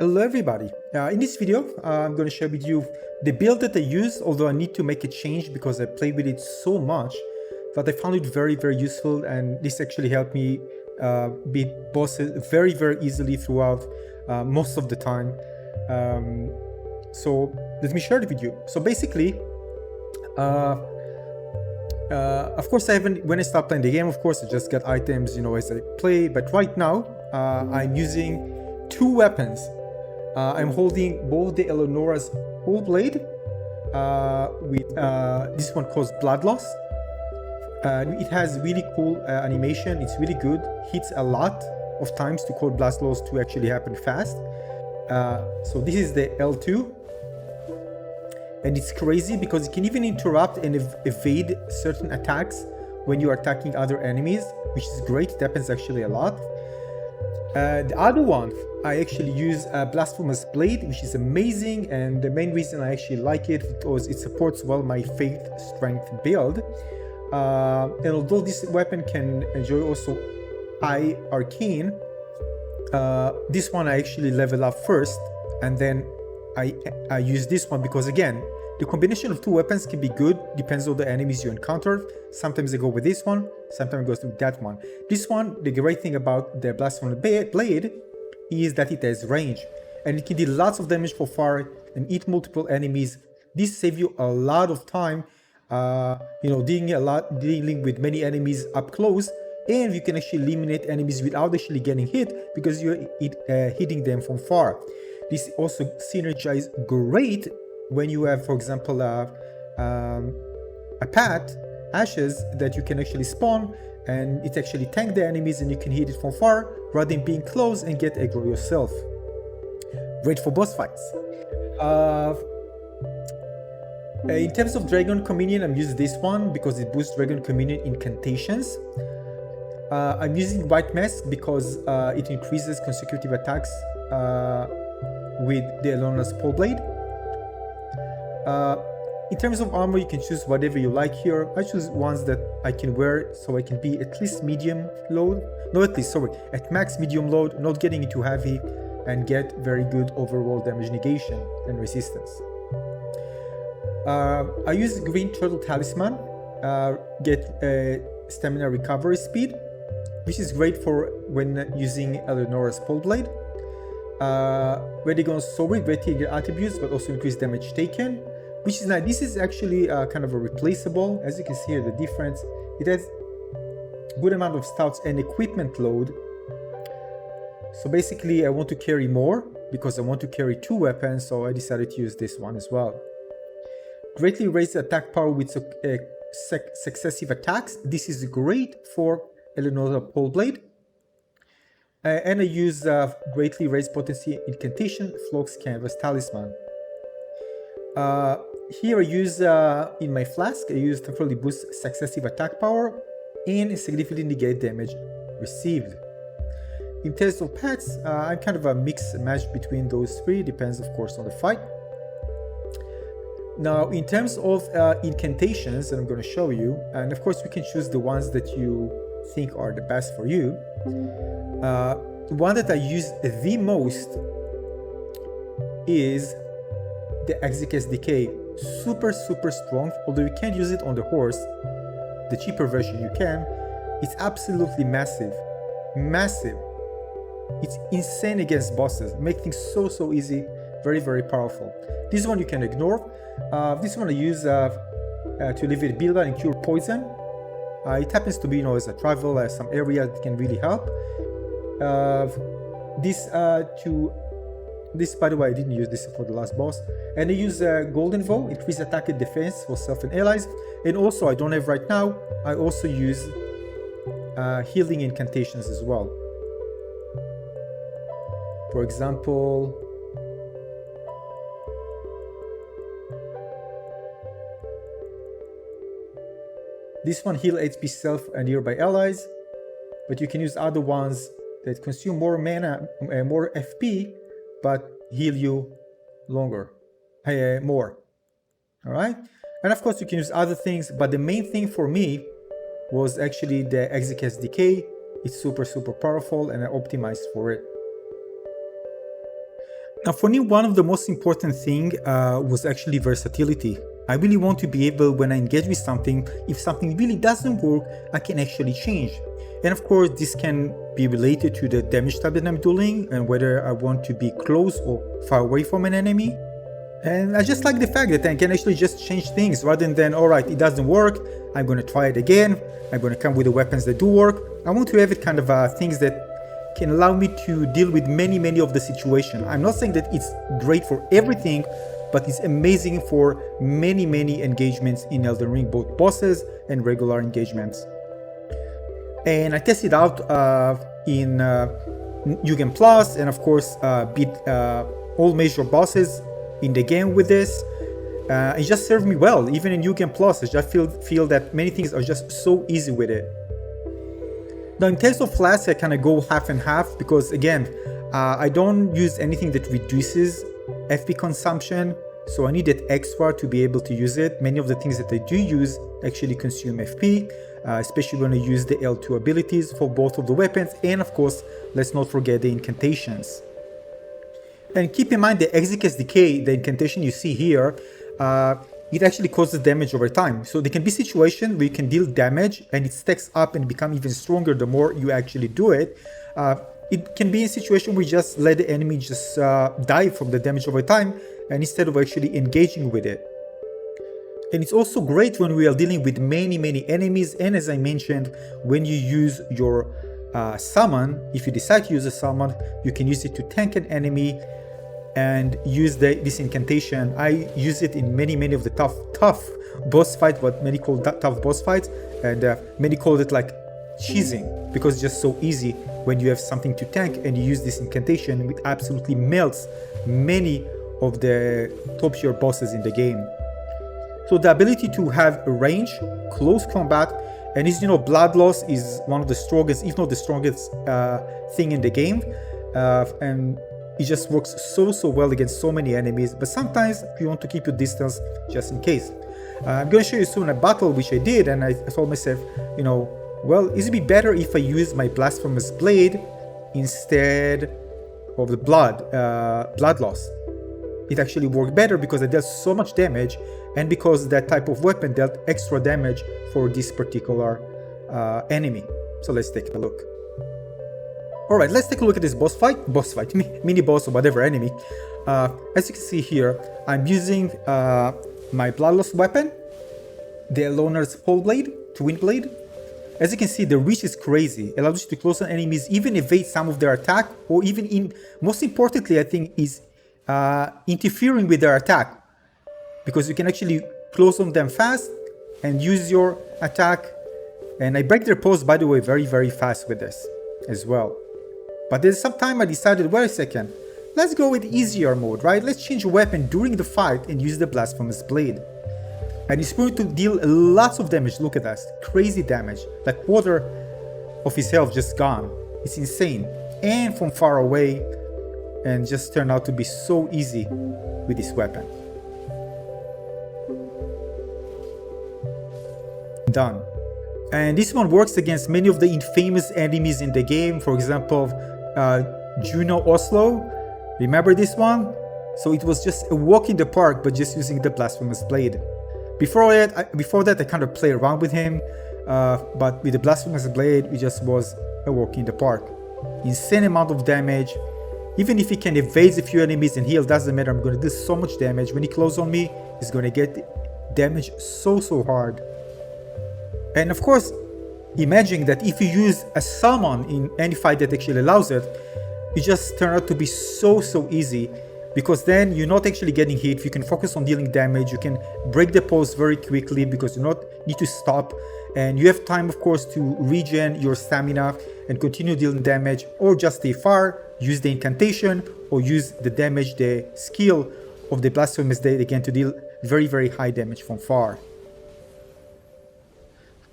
Hello everybody, in this video I'm going to share with you the build that I use, although I need to make a change because I played with it so much that I found it very useful, and this actually helped me beat bosses very easily throughout most of the time. So let me share it with you. So basically, of course when I start playing the game, of course I just get items, as I play, but right now I'm using two weapons. I'm holding both the Eleonora's Poleblade with this one called Blood Loss. It has really cool animation. It's really good. Hits a lot of times to cause Blood Loss to actually happen fast. So this is the L2. And it's crazy because it can even interrupt and evade certain attacks when you are attacking other enemies, which is great. It happens actually a lot. The other one, I actually use a Blasphemous blade, which is amazing, and the main reason I actually like it because it supports well my faith strength build. And although this weapon can enjoy also high arcane, this one I actually level up first, and then I use this one because, again, the combination of two weapons can be good, depends on the enemies you encounter. Sometimes I go with this one, sometimes I go with that one. This one, the great thing about the Blasphemous blade is that it has range, and it can do lots of damage from far and hit multiple enemies. This saves you a lot of time, dealing with many enemies up close, and you can actually eliminate enemies without actually getting hit because you're hitting them from far. This also synergizes great when you have, for example, a path, ashes, that you can actually spawn, and it actually tank the enemies and you can hit it from far rather than being close and get aggro yourself. Great for boss fights. In terms of Dragon Communion, I'm using this one because it boosts Dragon Communion incantations. I'm using White Mask because it increases consecutive attacks with the Eleonora's Poleblade. In terms of armor, you can choose whatever you like here. I choose ones that I can wear so I can be at least medium load. No, at max medium load, not getting into heavy, and get very good overall damage negation and resistance. I use Green Turtle Talisman, get stamina recovery speed, which is great for when using Eleonora's Poleblade. Ready on Sword, great to get attributes, but also increase damage taken, which is nice. This is actually kind of a replaceable. As you can see here, the difference, it has good amount of stats and equipment load. So basically I want to carry more because I want to carry two weapons, so I decided to use this one as well. Greatly raise attack power with successive attacks. This is great for Eleonora Poleblade. And I use greatly raised potency incantation, Flux Canvas Talisman. Here I use, in my flask, I use temporarily boost successive attack power and significantly negate damage received. In terms of pets, I'm kind of a mixed match between those three, depends of course on the fight. Now in terms of incantations that I'm going to show you, and of course we can choose the ones that you think are the best for you. The one that I use the most is the Execus Decay. Super strong, although you can't use it on the horse. The cheaper version you can. It's absolutely massive. It's insane against bosses, make things so easy, very powerful. This one you can ignore. This one I use to alleviate buildup and cure poison. It happens to be, as I travel some area that can really help. This, by the way, I didn't use this for the last boss. And I use Golden Vow, increase attack and defense for self and allies. And also, I don't have right now, I also use healing incantations as well. For example, this one heal HP self and nearby allies, but you can use other ones that consume more mana, more FP, but heal you longer, more. All right, and of course you can use other things, but the main thing for me was actually the Execus Decay. It's super powerful, and I optimized for it. Now for me, one of the most important thing was actually versatility. I really want to be able, when I engage with something, if something really doesn't work, I can actually change. And of course, this can be related to the damage type that I'm dealing and whether I want to be close or far away from an enemy. And I just like the fact that I can actually just change things rather than, alright, it doesn't work, I'm gonna try it again, I'm gonna come with the weapons that do work. I want to have it kind of things that can allow me to deal with many of the situations. I'm not saying that it's great for everything, but it's amazing for many engagements in Elden Ring, both bosses and regular engagements. And I tested out in New Game Plus, and of course beat all major bosses in the game with this. It just served me well. Even in New Game Plus, I just feel that many things are just so easy with it. Now in terms of flasks, I kind of go half and half because again, I don't use anything that reduces FP consumption, so I need that extra to be able to use it. Many of the things that I do use actually consume FP, especially when I use the L2 abilities for both of the weapons, and of course, let's not forget the incantations. And keep in mind the Execus Decay, the incantation you see here, it actually causes damage over time. So there can be situations where you can deal damage and it stacks up and become even stronger the more you actually do it. It can be a situation where you just let the enemy just die from the damage over time and instead of actually engaging with it. And it's also great when we are dealing with many enemies, and as I mentioned, when you use your summon, if you decide to use a summon, you can use it to tank an enemy and use this incantation. I use it in many of the tough boss fights, what many call tough boss fights, and many call it like cheesing, because it's just so easy when you have something to tank and you use this incantation. It absolutely melts many of the top tier bosses in the game. So the ability to have a range, close combat, and as you know, blood loss is one of the strongest, if not the strongest thing in the game, and it just works so well against so many enemies. But sometimes you want to keep your distance just in case. I'm going to show you soon a battle which I did, and I told myself, you know, well, is it be better if I use my Blasphemous blade instead of the blood loss? It actually worked better because it dealt so much damage, and because that type of weapon dealt extra damage for this particular enemy. So let's take a look. Alright, let's take a look at this boss fight, mini boss or whatever enemy. As you can see here, I'm using my bloodlust weapon, the Eleonora's Poleblade, Twin Blade. As you can see, the reach is crazy. It allows you to close on enemies, even evade some of their attack, or even most importantly, I think, is interfering with their attack. Because you can actually close on them fast and use your attack. And I break their pose, by the way, very fast with this as well. But there's some time I decided, wait a second, let's go with easier mode, right? Let's change a weapon during the fight and use the Blasphemous blade. And it's going to deal lots of damage. Look at that, crazy damage. Like quarter of his health just gone. It's insane. And from far away, and just turned out to be so easy with this weapon. Done. And this one works against many of the infamous enemies in the game. For example, Juno Oslo. Remember this one? So it was just a walk in the park, but just using the Blasphemous blade. Before that, I kind of played around with him, but with the Blasphemous blade, it just was a walk in the park. Insane amount of damage. Even if he can evade a few enemies and heal, doesn't matter. I'm going to do so much damage. When he closes on me, he's going to get damage so hard. And of course, imagine that if you use a summon in any fight that actually allows it, it just turns out to be so easy, because then you're not actually getting hit. You can focus on dealing damage. You can break the pose very quickly because you not need to stop, and you have time, of course, to regen your stamina and continue dealing damage, or just stay far, use the incantation, or use the damage, the skill of the Blasphemous blade again to deal very high damage from far.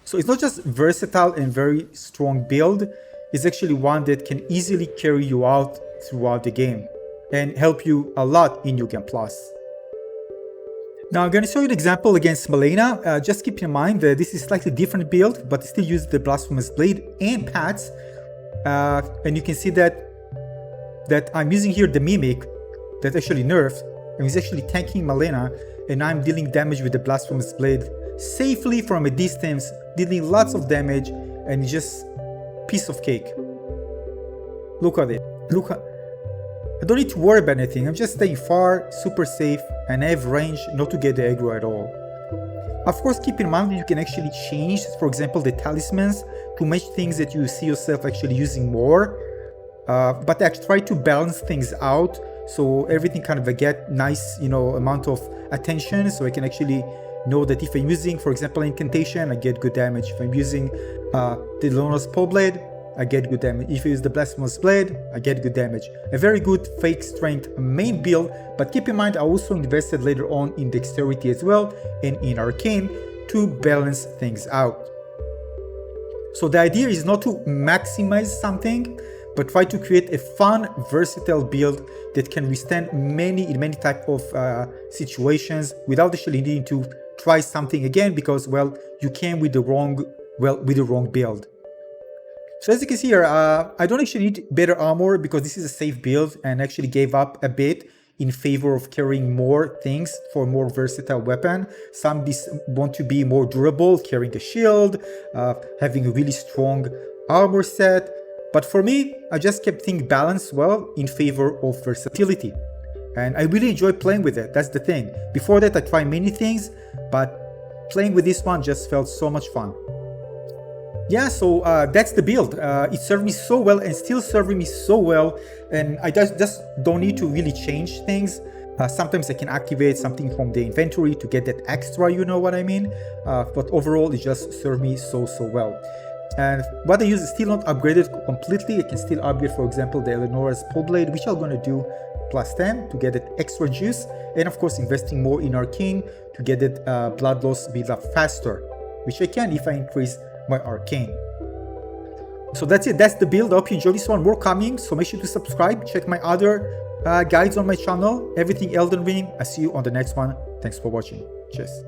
So it's not just versatile and very strong build, it's actually one that can easily carry you out throughout the game and help you a lot in New Game Plus. Now I'm going to show you an example against Malena. Just keep in mind that this is slightly different build, but still use the Blasphemous blade and Pats. And you can see that I'm using here the Mimic, that actually nerfed, and he's actually tanking Malena, and I'm dealing damage with the Blasphemous Blade safely from a distance, dealing lots of damage, and just piece of cake. Look at it. I don't need to worry about anything. I'm just staying far, super safe, and I have range not to get the aggro at all. Of course, keep in mind that you can actually change, for example, the talismans to match things that you see yourself actually using more. But I try to balance things out so everything kind of get nice, amount of attention, so I can actually know that if I'm using, for example, incantation, I get good damage. If I'm using the Eleonora's Poleblade, I get good damage. If I use the Blasphemous Blade, I get good damage. A very good fake strength main build, but keep in mind I also invested later on in Dexterity as well and in Arcane to balance things out. So the idea is not to maximize something, but try to create a fun, versatile build that can withstand many type of situations without actually needing to try something again because, well, you came with the wrong build. So as you can see here, I don't actually need better armor because this is a safe build and actually gave up a bit in favor of carrying more things for a more versatile weapon. Some want to be more durable, carrying a shield, having a really strong armor set. But for me, I just kept things balanced well in favor of versatility. And I really enjoy playing with it, that's the thing. Before that, I tried many things, but playing with this one just felt so much fun. Yeah, so that's the build. It served me so well and still serving me so well, and I just don't need to really change things. Sometimes I can activate something from the inventory to get that extra, you know what I mean? But overall, it just served me so well. And what I use is still not upgraded completely. I can still upgrade, for example, the Eleonora's Poleblade, which I'm going to do plus 10 to get that extra juice, and of course investing more in Arcane to get that blood loss build up faster, which I can if I increase my Arcane. So that's it, that's the build. I hope you enjoyed this one. More coming, so make sure to subscribe, check my other guides on my channel, everything Elden Ring. I see you on the next one. Thanks for watching. Cheers.